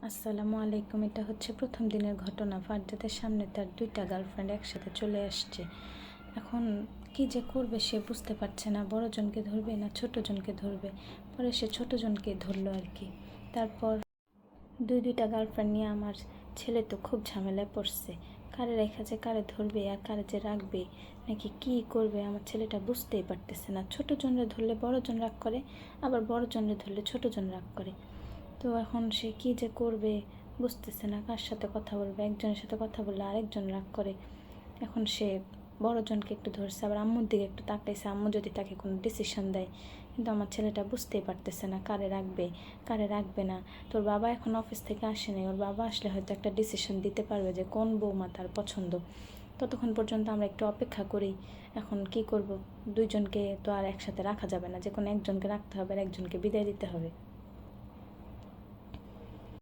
আসসালামু আলাইকুম। এটা হচ্ছে প্রথম দিনের ঘটনা। ফারজাদের সামনে তার 2টা গার্লফ্রেন্ড একসাথে চলে আসছে। এখন কি যে করবে সে বুঝতে পারছে না, বড়জনকে ধরবে না ছোটজনকে ধরবে। পরে সে ছোটজনকে ধরলো আর কি। তারপর দুইটা গার্লফ্রেন্ড নিয়ে আমার ছেলে তো খুব ঝামেলায় পড়ছে। কারে রেখা যে কারে ধরবে আর কারে যে রাখবে নাকি কি করবে আমার ছেলেটা বুঝতেই পারতেছে না। ছোটজনরা ধরলে বড়জন রাগ করে, আবার বড়জনরা ধরলে ছোটজন রাগ করে। তো এখন সে কী যে করবে বুঝতেছে না, কার সাথে কথা বলবে। একজনের সাথে কথা বললে আরেকজন রাগ করে। এখন সে বড়জনকে একটু ধরছে, আবার আম্মুর দিকে একটু তাকাইছে, আম্মু যদি তাকে কোনো ডিসিশন দেয়। কিন্তু আমার ছেলেটা বুঝতেই পারতেছে না কারে রাখবে কারে রাখবে না। তোর বাবা এখন অফিস থেকে আসেনি, ওর বাবা আসলে হয়তো একটা ডিসিশন দিতে পারবে যে কোন বৌমা তার পছন্দ। ততক্ষণ পর্যন্ত আমরা একটু অপেক্ষা করি। এখন কি করব, দুইজনকে তো আর একসাথে রাখা যাবে না, যে কোনো একজনকে রাখতে হবে আর একজনকে বিদায় দিতে হবে।